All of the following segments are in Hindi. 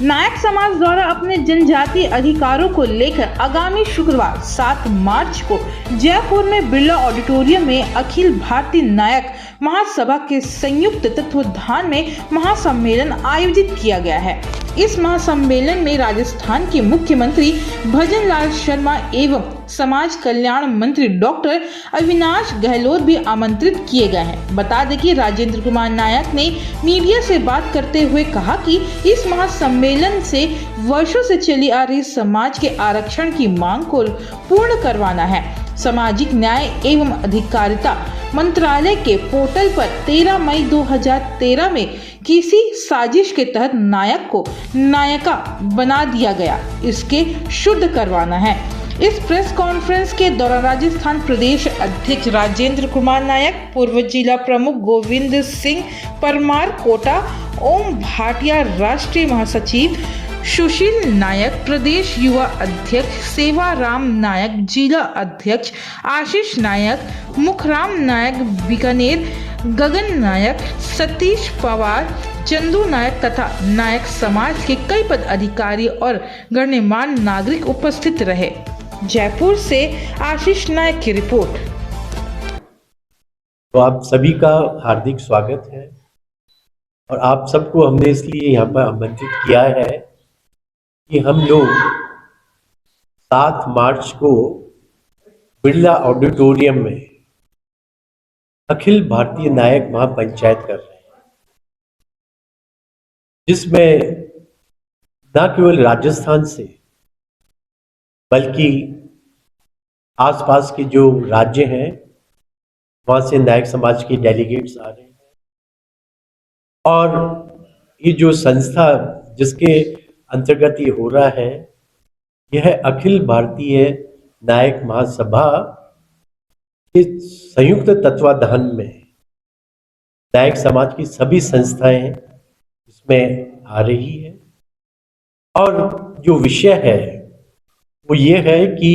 नायक समाज द्वारा अपने जनजातीय अधिकारों को लेकर आगामी शुक्रवार 7 मार्च को जयपुर में बिरला ऑडिटोरियम में अखिल भारतीय नायक महासभा के संयुक्त तत्वाधान में महासम्मेलन आयोजित किया गया है। इस महासम्मेलन में राजस्थान के मुख्यमंत्री भजन लाल शर्मा एवं समाज कल्याण मंत्री डॉक्टर अविनाश गहलोत भी आमंत्रित किए गए हैं। बता दें कि राजेंद्र कुमार नायक ने मीडिया से बात करते हुए कहा कि इस महासम्मेलन से वर्षों से चली आ रही समाज के आरक्षण की मांग को पूर्ण करवाना है। सामाजिक न्याय एवं अधिकारिता मंत्रालय के पोर्टल पर 13 मई 2013 में किसी साजिश के तहत नायक को नायिका बना दिया गया, इसके शुद्ध करवाना है। इस प्रेस कॉन्फ्रेंस के दौरान राजस्थान प्रदेश अध्यक्ष राजेंद्र कुमार नायक, पूर्व जिला प्रमुख गोविंद सिंह परमार कोटा, ओम भाटिया राष्ट्रीय महासचिव, सुशील नायक प्रदेश युवा अध्यक्ष, सेवाराम नायक जिला अध्यक्ष, आशीष नायक, मुखराम नायक बीकानेर, गगन नायक, सतीश पवार, चंदू नायक तथा नायक समाज के कई पदाधिकारी और गणमान्य नागरिक उपस्थित रहे। जयपुर से आशीष नायक की रिपोर्ट। तो आप सभी का हार्दिक स्वागत है और आप सबको हमने इसलिए यहाँ पर आमंत्रित किया है कि हम लोग 7 मार्च को बिरला ऑडिटोरियम में अखिल भारतीय नायक महापंचायत कर रहे हैं, जिसमें न केवल राजस्थान से बल्कि आसपास के जो राज्य हैं वहां से नायक समाज के डेलीगेट्स आ रहे हैं। और ये जो संस्था जिसके अंतर्गत ये हो रहा है, यह अखिल भारतीय नायक महासभा के संयुक्त तत्वाधान में नायक समाज की सभी संस्थाएं इसमें आ रही है। और जो विषय है वो ये है कि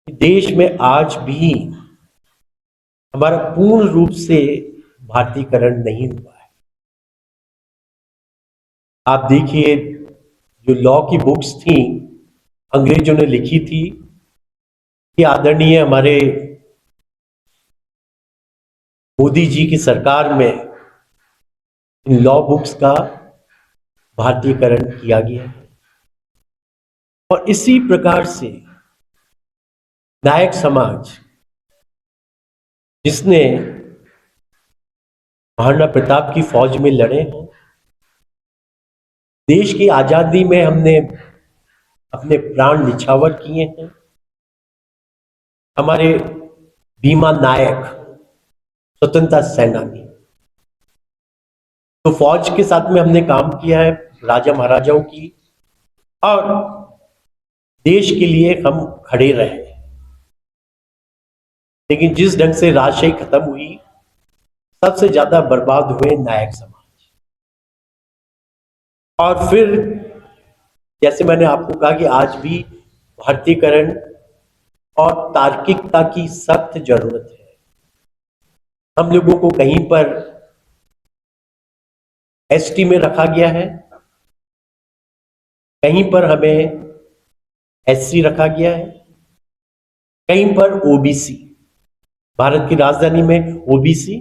देश में आज भी हमारा पूर्ण रूप से भारतीयकरण नहीं हुआ है। आप देखिए, जो लॉ की बुक्स थी अंग्रेजों ने लिखी थी कि आदरणीय हमारे मोदी जी की सरकार में इन लॉ बुक्स का भारतीयकरण किया गया है। और इसी प्रकार से नायक समाज, जिसने महाराणा प्रताप की फौज में लड़े हैं, देश की आजादी में हमने अपने प्राण निछावर किए हैं, हमारे भीमा नायक स्वतंत्रता सेनानी, तो फौज के साथ में हमने काम किया है, राजा महाराजाओं की, और देश के लिए हम खड़े रहे। लेकिन जिस ढंग से राजशाही खत्म हुई, सबसे ज्यादा बर्बाद हुए नायक समाज। और फिर जैसे मैंने आपको कहा कि आज भी भारतीयकरण और तार्किकता की सख्त जरूरत है। हम लोगों को कहीं पर एसटी में रखा गया है, कहीं पर हमें एससी रखा गया है, कहीं पर ओबीसी। भारत की राजधानी में ओबीसी,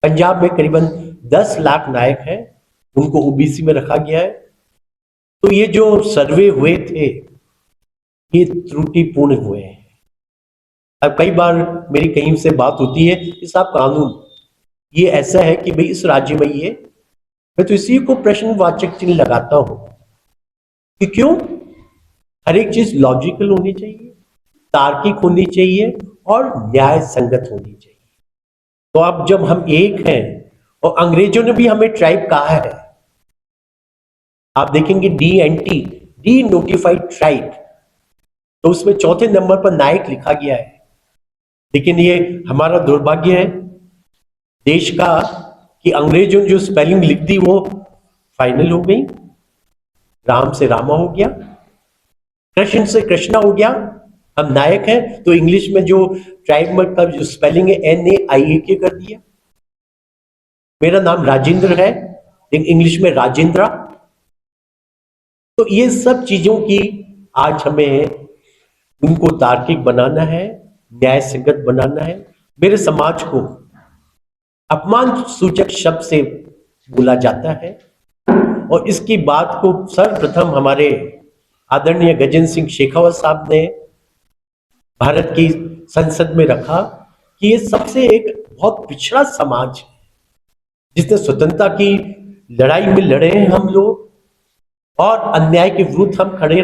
पंजाब में करीबन 10 लाख नायक हैं, उनको ओबीसी में रखा गया है। तो ये जो सर्वे हुए थे ये त्रुटिपूर्ण हुए हैं। अब कई बार मेरी कहीं से बात होती है कि साहब कानून ये ऐसा है कि भाई इस राज्य में ये, मैं तो इसी को प्रश्नवाचक चिन्ह लगाता हूं कि क्यों। हर एक चीज लॉजिकल होनी चाहिए, तार्किक होनी चाहिए और न्याय संगत होनी चाहिए। तो अब जब हम एक हैं, और अंग्रेजों ने भी हमें ट्राइब कहा है, आप देखेंगे DNT, डी नोटिफाइड ट्राइब, तो उसमें 4थे नंबर पर नायक लिखा गया है। लेकिन ये हमारा दुर्भाग्य है देश का कि अंग्रेजों ने जो स्पेलिंग लिख दी वो फाइनल हो गई, राम से रामा हो गया, कृष्ण से कृष्णा हो गया। हम नायक हैं तो इंग्लिश में जो ट्राइब का जो स्पेलिंग है NAIAK कर दिया। मेरा नाम राजेंद्र है, इंग्लिश में राजेंद्रा। तो ये सब चीजों की आज हमें उनको तार्किक बनाना है, न्याय संगत बनाना है। मेरे समाज को अपमान सूचक शब्द से बोला जाता है और इसकी बात को सर्वप्रथम हमारे आदरणीय गजेंद्र सिंह शेखावत साहब ने भारत की संसद में रखा कि ये सबसे एक बहुत पिछड़ा समाज है, जिसने स्वतंत्रता की लड़ाई में लड़े हैं हम लोग और अन्याय के विरुद्ध हम खड़े रहे।